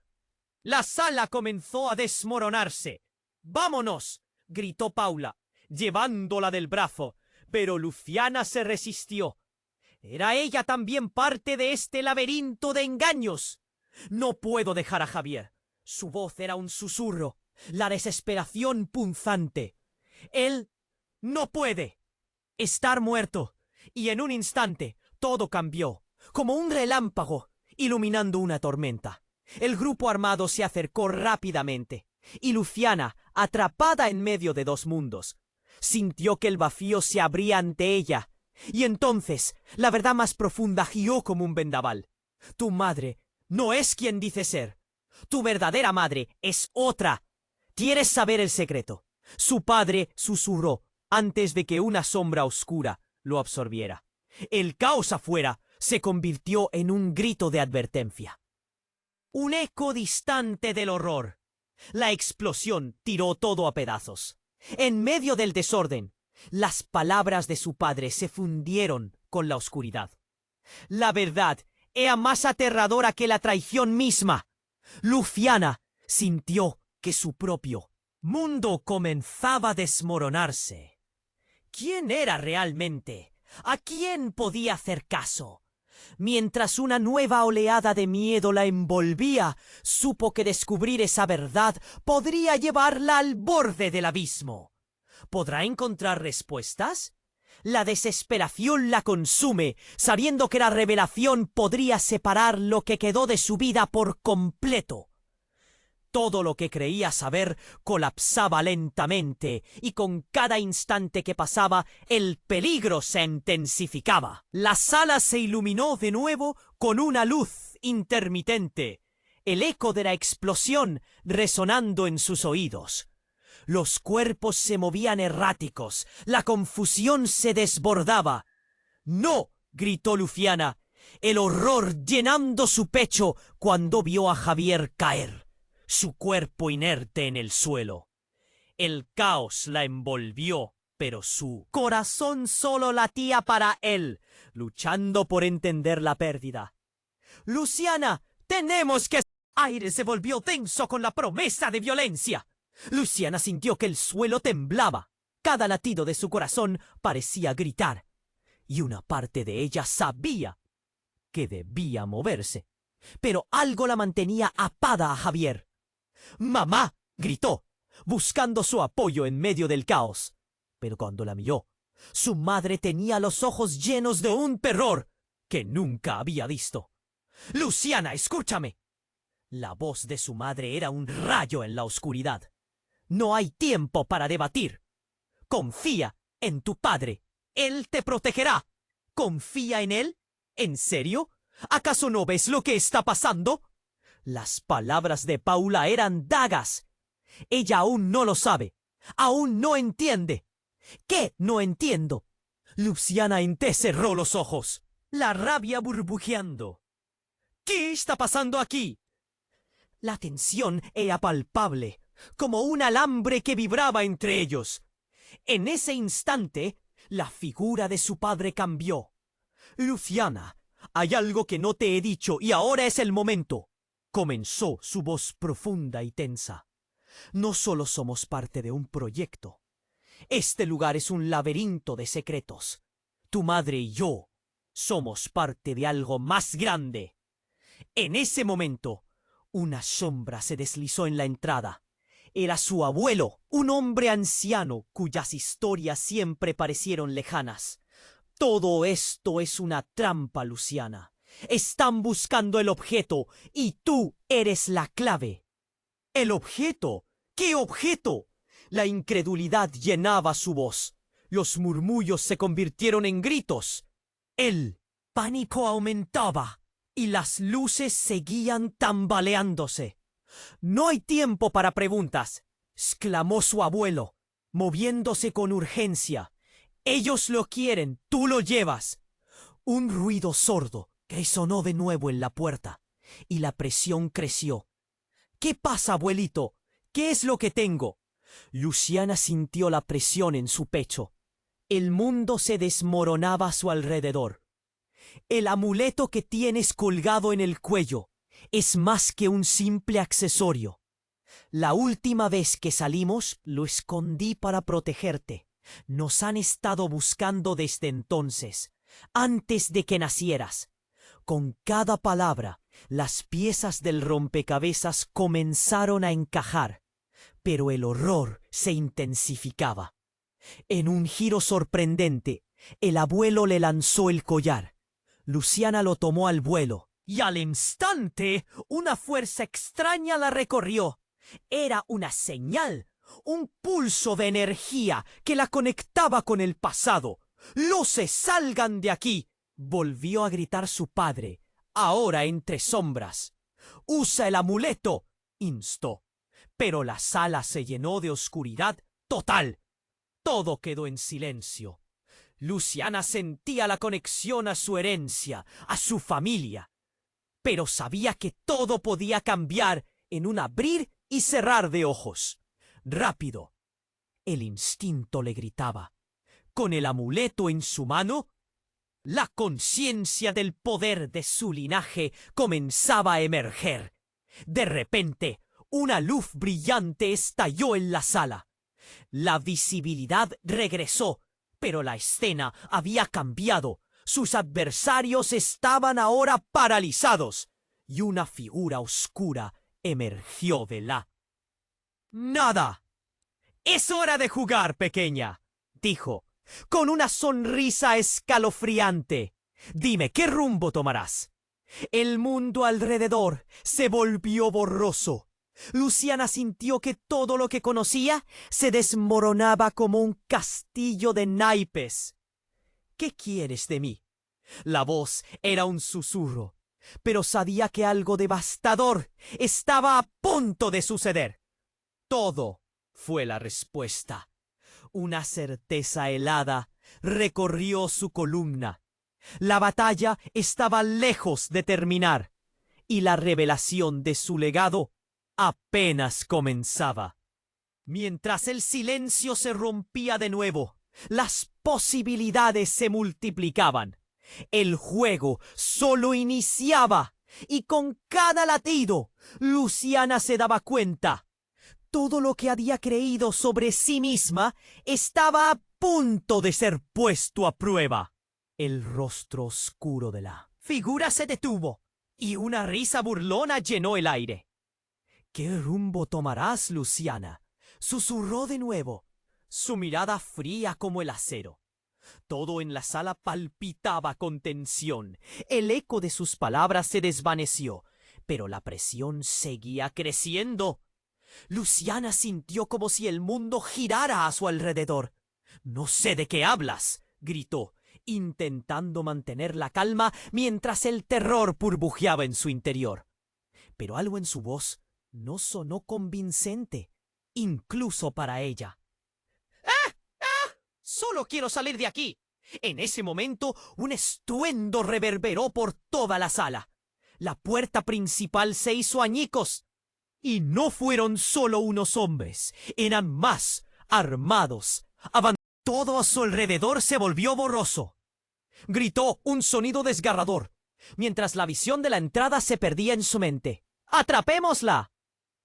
Speaker 1: La sala comenzó a desmoronarse. ¡Vámonos!, gritó Paula, llevándola del brazo, pero Luciana se resistió. Era ella también parte de este laberinto de engaños. No puedo dejar a Javier. Su voz era un susurro, la desesperación punzante. Él no puede estar muerto. Y en un instante todo cambió, como un relámpago, iluminando una tormenta. El grupo armado se acercó rápidamente, y Luciana, atrapada en medio de dos mundos, sintió que el vacío se abría ante ella, y entonces la verdad más profunda gió como un vendaval. Tu madre no es quien dice ser. Tu verdadera madre es otra. ¿Quieres saber el secreto? Su padre susurró antes de que una sombra oscura lo absorbiera. El caos afuera se convirtió en un grito de advertencia. Un eco distante del horror. La explosión tiró todo a pedazos. En medio del desorden, las palabras de su padre se fundieron con la oscuridad. La verdad era más aterradora que la traición misma. Luciana sintió que su propio mundo comenzaba a desmoronarse. ¿Quién era realmente? ¿A quién podía hacer caso? Mientras una nueva oleada de miedo la envolvía, supo que descubrir esa verdad podría llevarla al borde del abismo. ¿Podrá encontrar respuestas? La desesperación la consume, sabiendo que la revelación podría separar lo que quedó de su vida por completo. Todo lo que creía saber colapsaba lentamente, y con cada instante que pasaba, el peligro se intensificaba. La sala se iluminó de nuevo con una luz intermitente, el eco de la explosión resonando en sus oídos. Los cuerpos se movían erráticos, la confusión se desbordaba. ¡No!, gritó Luciana, el horror llenando su pecho cuando vio a Javier caer, su cuerpo inerte en el suelo. El caos la envolvió, pero su corazón solo latía para él, luchando por entender la pérdida. ¡Luciana, tenemos que...! Aire se volvió tenso con la promesa de violencia. Luciana sintió que el suelo temblaba. Cada latido de su corazón parecía gritar, y una parte de ella sabía que debía moverse. Pero algo la mantenía atada a Javier. ¡Mamá!, gritó, buscando su apoyo en medio del caos. Pero cuando la miró, su madre tenía los ojos llenos de un terror que nunca había visto. ¡Luciana, escúchame! La voz de su madre era un rayo en la oscuridad. No hay tiempo para debatir. Confía en tu padre. Él te protegerá. ¿Confía en él? ¿En serio? ¿Acaso no ves lo que está pasando? Las palabras de Paula eran dagas. Ella aún no lo sabe. Aún no entiende. ¿Qué no entiendo? Luciana cerró los ojos, la rabia burbujeando. ¿Qué está pasando aquí? La tensión era palpable, como un alambre que vibraba entre ellos. En ese instante, la figura de su padre cambió. Luciana, hay algo que no te he dicho y ahora es el momento. Comenzó su voz profunda y tensa. No solo somos parte de un proyecto. Este lugar es un laberinto de secretos. Tu madre y yo somos parte de algo más grande. En ese momento, una sombra se deslizó en la entrada. Era su abuelo, un hombre anciano cuyas historias siempre parecieron lejanas. Todo esto es una trampa, Luciana. Están buscando el objeto y tú eres la clave. ¿El objeto? ¿Qué objeto? La incredulidad llenaba su voz. Los murmullos se convirtieron en gritos. El pánico aumentaba y las luces seguían tambaleándose. «No hay tiempo para preguntas», exclamó su abuelo, moviéndose con urgencia. Ellos lo quieren, tú lo llevas. Un ruido sordo resonó de nuevo en la puerta, y la presión creció. ¿Qué pasa, abuelito? ¿Qué es lo que tengo? Luciana sintió la presión en su pecho. El mundo se desmoronaba a su alrededor. El amuleto que tienes colgado en el cuello es más que un simple accesorio. La última vez que salimos lo escondí para protegerte. Nos han estado buscando desde entonces, antes de que nacieras. Con cada palabra, las piezas del rompecabezas comenzaron a encajar, pero el horror se intensificaba. En un giro sorprendente, el abuelo le lanzó el collar. Luciana lo tomó al vuelo, y al instante una fuerza extraña la recorrió. Era una señal, un pulso de energía que la conectaba con el pasado. ¡Luces, salgan de aquí!, volvió a gritar su padre, ahora entre sombras. «Usa el amuleto», instó. Pero la sala se llenó de oscuridad total. Todo quedó en silencio. Luciana sentía la conexión a su herencia, a su familia. Pero sabía que todo podía cambiar en un abrir y cerrar de ojos. Rápido. El instinto le gritaba. Con el amuleto en su mano, la conciencia del poder de su linaje comenzaba a emerger. De repente, una luz brillante estalló en la sala. La visibilidad regresó, pero la escena había cambiado. Sus adversarios estaban ahora paralizados, y una figura oscura emergió de la nada. «Es hora de jugar, pequeña», dijo, con una sonrisa escalofriante. «Dime, ¿qué rumbo tomarás?» El mundo alrededor se volvió borroso. Luciana sintió que todo lo que conocía se desmoronaba como un castillo de naipes. «¿Qué quieres de mí?» La voz era un susurro, pero sabía que algo devastador estaba a punto de suceder. «Todo», fue la respuesta. Una certeza helada recorrió su columna. La batalla estaba lejos de terminar, y la revelación de su legado apenas comenzaba. Mientras el silencio se rompía de nuevo, las posibilidades se multiplicaban. El juego solo iniciaba, y con cada latido, Luciana se daba cuenta. Todo lo que había creído sobre sí misma estaba a punto de ser puesto a prueba. El rostro oscuro de la figura se detuvo, y una risa burlona llenó el aire. «¿Qué rumbo tomarás, Luciana?», susurró de nuevo, su mirada fría como el acero. Todo en la sala palpitaba con tensión. El eco de sus palabras se desvaneció, pero la presión seguía creciendo. Luciana sintió como si el mundo girara a su alrededor. «No sé de qué hablas», gritó, intentando mantener la calma mientras el terror burbujeaba en su interior. Pero algo en su voz no sonó convincente, incluso para ella. «¡Ah! ¡Ah! Solo quiero salir de aquí». En ese momento, un estruendo reverberó por toda la sala. La puerta principal se hizo añicos. Y no fueron solo unos hombres, eran más, armados. Todo a su alrededor se volvió borroso. Gritó un sonido desgarrador, mientras la visión de la entrada se perdía en su mente. «¡Atrapémosla!»,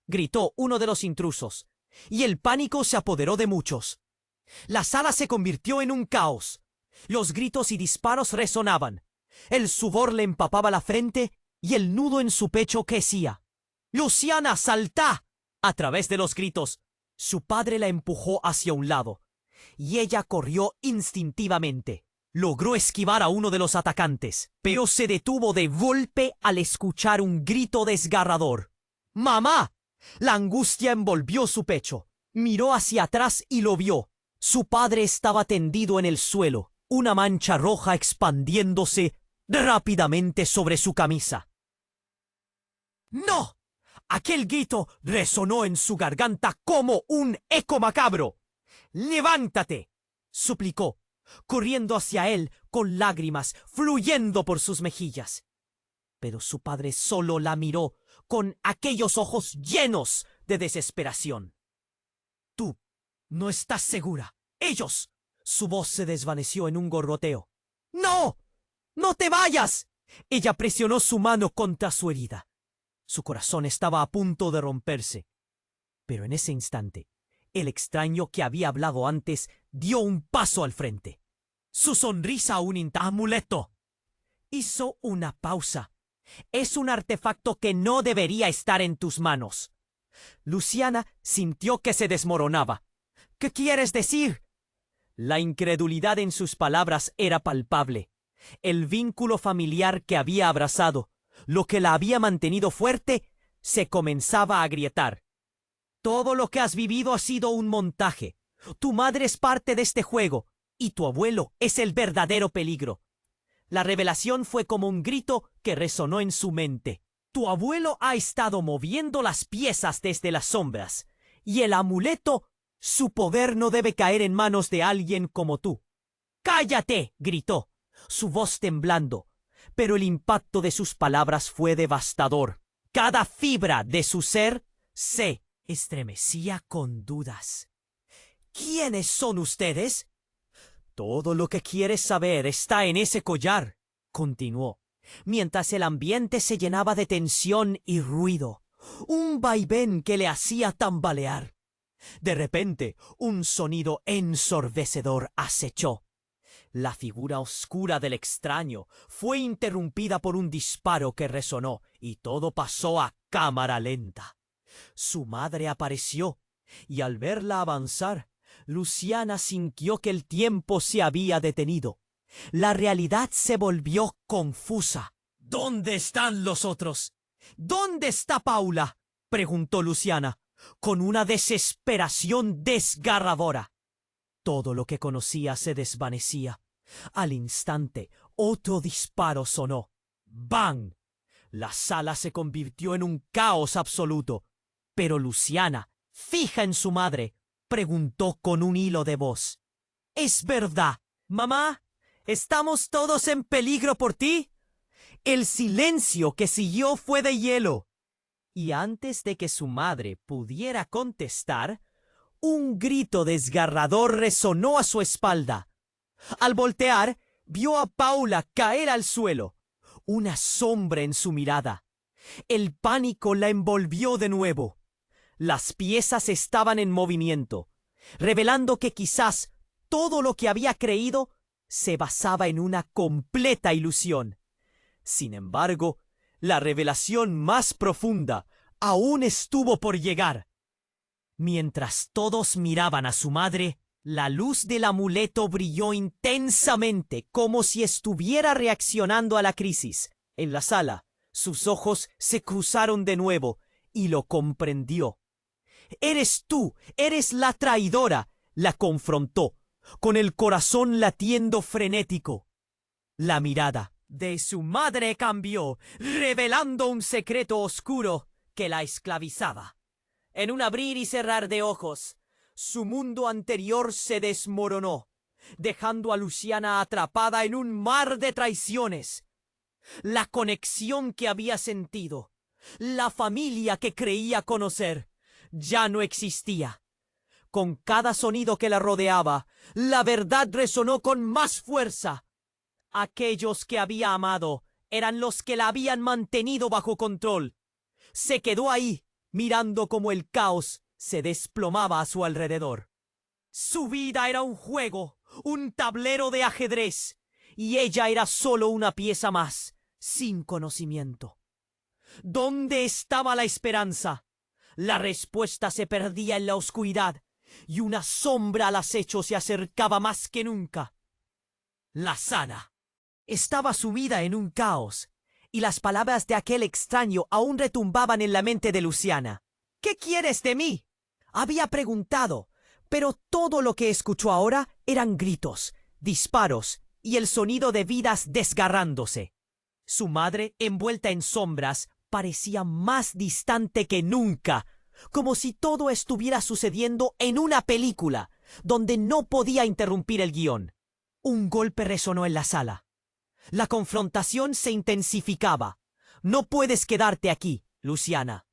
Speaker 1: gritó uno de los intrusos, y el pánico se apoderó de muchos. La sala se convirtió en un caos. Los gritos y disparos resonaban. El sudor le empapaba la frente y el nudo en su pecho crecía. «¡Luciana, saltá!», a través de los gritos, su padre la empujó hacia un lado, y ella corrió instintivamente. Logró esquivar a uno de los atacantes, pero se detuvo de golpe al escuchar un grito desgarrador. «¡Mamá!». La angustia envolvió su pecho. Miró hacia atrás y lo vio. Su padre estaba tendido en el suelo, una mancha roja expandiéndose rápidamente sobre su camisa. «¡No!». Aquel grito resonó en su garganta como un eco macabro. «¡Levántate!», suplicó. corriendo hacia él con lágrimas fluyendo por sus mejillas. Pero su padre solo la miró con aquellos ojos llenos de desesperación. «Tú no estás segura. ¡Ellos!». Su voz se desvaneció en un gorgoteo. «¡No! ¡No te vayas!». Ella presionó su mano contra su herida. Su corazón estaba a punto de romperse. Pero en ese instante, el extraño que había hablado antes dio un paso al frente. Su sonrisa un amuleto. Hizo una pausa. «Es un artefacto que no debería estar en tus manos». Luciana sintió que se desmoronaba. «¿Qué quieres decir?». La incredulidad en sus palabras era palpable. El vínculo familiar que había abrazado, lo que la había mantenido fuerte, se comenzaba a agrietar. «Todo lo que has vivido ha sido un montaje. Tu madre es parte de este juego y tu abuelo es el verdadero peligro». La revelación fue como un grito que resonó en su mente. «Tu abuelo ha estado moviendo las piezas desde las sombras, y el amuleto, su poder no debe caer en manos de alguien como tú». «¡Cállate!», gritó, su voz temblando, pero el impacto de sus palabras fue devastador. Cada fibra de su ser se estremecía con dudas. «¿Quiénes son ustedes?». «Todo lo que quieres saber está en ese collar», continuó, mientras el ambiente se llenaba de tensión y ruido, un vaivén que le hacía tambalear. De repente, un sonido ensordecedor acechó. La figura oscura del extraño fue interrumpida por un disparo que resonó, y todo pasó a cámara lenta. Su madre apareció, y al verla avanzar, Luciana sintió que el tiempo se había detenido. La realidad se volvió confusa. «¿Dónde están los otros? ¿Dónde está Paula?», preguntó Luciana, con una desesperación desgarradora. Todo lo que conocía se desvanecía. Al instante, otro disparo sonó. ¡Bang! La sala se convirtió en un caos absoluto. Pero Luciana, fija en su madre, preguntó con un hilo de voz: «¿Es verdad, mamá? ¿Estamos todos en peligro por ti?». El silencio que siguió fue de hielo. Y antes de que su madre pudiera contestar, un grito desgarrador resonó a su espalda. Al voltear, vio a Paula caer al suelo, una sombra en su mirada. El pánico la envolvió de nuevo. Las piezas estaban en movimiento, revelando que quizás todo lo que había creído se basaba en una completa ilusión. Sin embargo, la revelación más profunda aún estuvo por llegar. Mientras todos miraban a su madre, la luz del amuleto brilló intensamente, como si estuviera reaccionando a la crisis. En la sala, sus ojos se cruzaron de nuevo y lo comprendió. «Eres tú, eres la traidora», la confrontó, con el corazón latiendo frenético. La mirada de su madre cambió, revelando un secreto oscuro que la esclavizaba. En un abrir y cerrar de ojos, su mundo anterior se desmoronó, dejando a Luciana atrapada en un mar de traiciones. La conexión que había sentido, la familia que creía conocer, ya no existía. Con cada sonido que la rodeaba, la verdad resonó con más fuerza. Aquellos que había amado eran los que la habían mantenido bajo control. Se quedó ahí, mirando cómo el caos se desplomaba a su alrededor. Su vida era un juego, un tablero de ajedrez, y ella era solo una pieza más, sin conocimiento. ¿Dónde estaba la esperanza? La respuesta se perdía en la oscuridad, y una sombra al acecho se acercaba más que nunca. La Sana estaba sumida en un caos, y las palabras de aquel extraño aún retumbaban en la mente de Luciana. «¿Qué quieres de mí?», había preguntado, pero todo lo que escuchó ahora eran gritos, disparos y el sonido de vidas desgarrándose. Su madre, envuelta en sombras, parecía más distante que nunca, como si todo estuviera sucediendo en una película, donde no podía interrumpir el guión. Un golpe resonó en la sala. La confrontación se intensificaba. «No puedes quedarte aquí, Luciana»,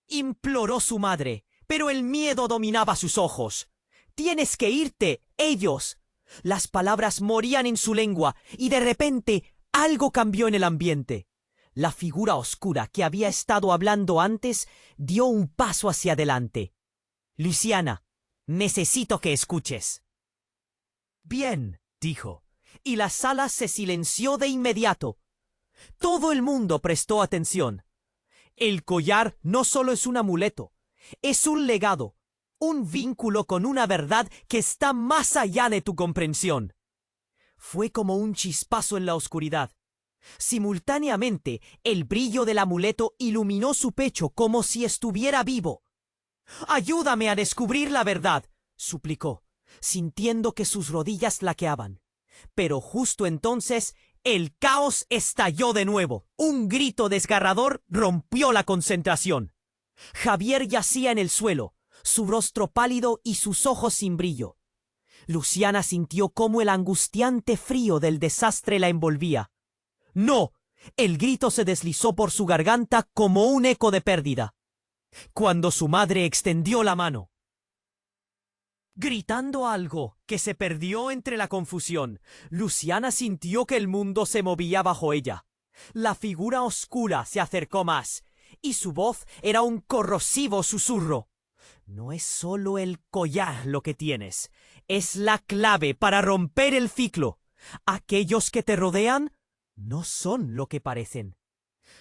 Speaker 1: imploró su madre, pero el miedo dominaba sus ojos. «Tienes que irte, ellos». Las palabras morían en su lengua y de repente algo cambió en el ambiente. La figura oscura que había estado hablando antes dio un paso hacia adelante. «Luciana, necesito que escuches». «Bien», dijo, y la sala se silenció de inmediato. Todo el mundo prestó atención. El collar no solo es un amuleto, es un legado, un vínculo con una verdad que está más allá de tu comprensión. Fue como un chispazo en la oscuridad. Simultáneamente, el brillo del amuleto iluminó su pecho como si estuviera vivo. «Ayúdame a descubrir la verdad», suplicó, sintiendo que sus rodillas flaqueaban. Pero justo entonces, el caos estalló de nuevo. Un grito desgarrador rompió la concentración. Javier yacía en el suelo, su rostro pálido y sus ojos sin brillo. Luciana sintió cómo el angustiante frío del desastre la envolvía. «¡No!». El grito se deslizó por su garganta como un eco de pérdida. Cuando su madre extendió la mano, gritando algo que se perdió entre la confusión, Luciana sintió que el mundo se movía bajo ella. La figura oscura se acercó más, y su voz era un corrosivo susurro. «No es solo el collar lo que tienes, es la clave para romper el ciclo. Aquellos que te rodean no son lo que parecen».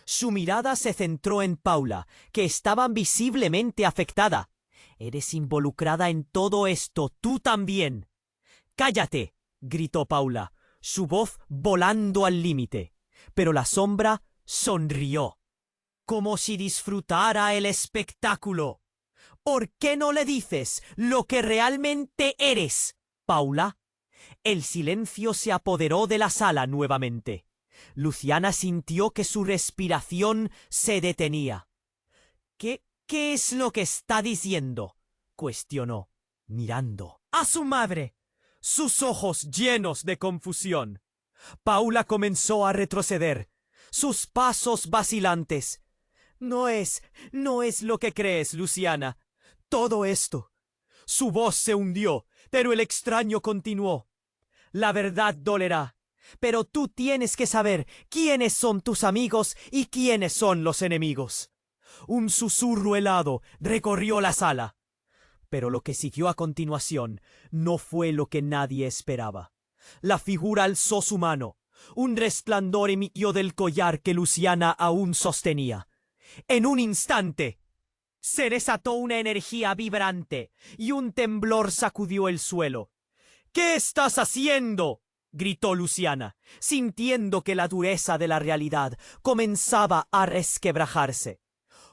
Speaker 1: Su mirada se centró en Paula, que estaba visiblemente afectada. «Eres involucrada en todo esto, tú también». «¡Cállate!», gritó Paula, su voz volando al límite. Pero la sombra sonrió, como si disfrutara el espectáculo. «¿Por qué no le dices lo que realmente eres, Paula?». El silencio se apoderó de la sala nuevamente. Luciana sintió que su respiración se detenía. ¿Qué es lo que está diciendo?», cuestionó, mirando a su madre, sus ojos llenos de confusión. Paula comenzó a retroceder, sus pasos vacilantes. No es lo que crees, Luciana. Todo esto». Su voz se hundió, pero el extraño continuó. «La verdad dolerá, pero tú tienes que saber quiénes son tus amigos y quiénes son los enemigos». Un susurro helado recorrió la sala. Pero lo que siguió a continuación no fue lo que nadie esperaba. La figura alzó su mano. Un resplandor emitió del collar que Luciana aún sostenía. En un instante se desató una energía vibrante y un temblor sacudió el suelo. «¿Qué estás haciendo?», gritó Luciana, sintiendo que la dureza de la realidad comenzaba a resquebrajarse.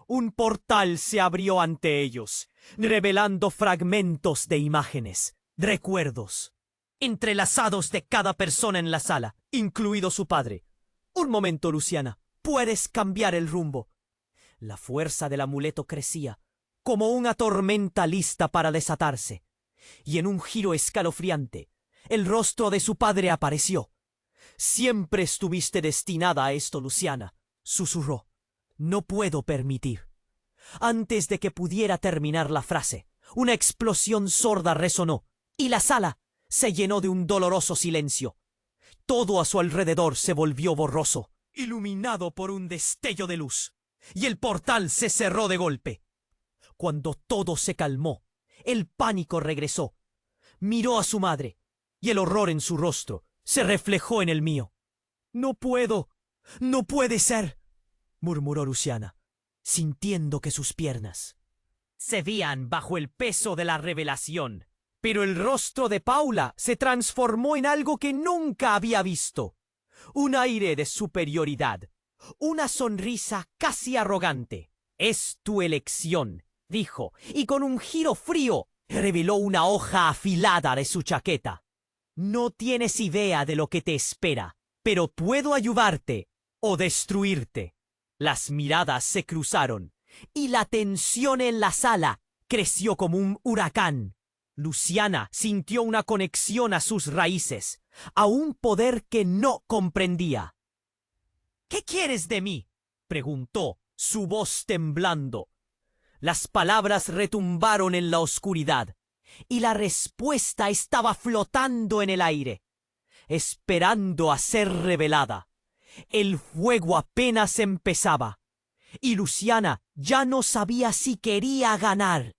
Speaker 1: Un portal se abrió ante ellos, revelando fragmentos de imágenes, recuerdos, entrelazados de cada persona en la sala, incluido su padre. «Un momento, Luciana, puedes cambiar el rumbo». La fuerza del amuleto crecía, como una tormenta lista para desatarse, y en un giro escalofriante, el rostro de su padre apareció. «Siempre estuviste destinada a esto, Luciana», susurró. «No puedo permitir». Antes de que pudiera terminar la frase, una explosión sorda resonó, y la sala se llenó de un doloroso silencio. Todo a su alrededor se volvió borroso, iluminado por un destello de luz, y el portal se cerró de golpe. Cuando todo se calmó, el pánico regresó. Miró a su madre, y el horror en su rostro se reflejó en el mío. «No puedo, no puede ser», murmuró Luciana, sintiendo que sus piernas cedían bajo el peso de la revelación. Pero el rostro de Paula se transformó en algo que nunca había visto. Un aire de superioridad, una sonrisa casi arrogante. «Es tu elección», dijo, y con un giro frío reveló una hoja afilada de su chaqueta. «No tienes idea de lo que te espera, pero puedo ayudarte o destruirte». Las miradas se cruzaron, y la tensión en la sala creció como un huracán. Luciana sintió una conexión a sus raíces, a un poder que no comprendía. ¿Qué quieres de mí?, preguntó, su voz temblando. Las palabras retumbaron en la oscuridad, y la respuesta estaba flotando en el aire, esperando a ser revelada. El fuego apenas empezaba, y Luciana ya no sabía si quería ganar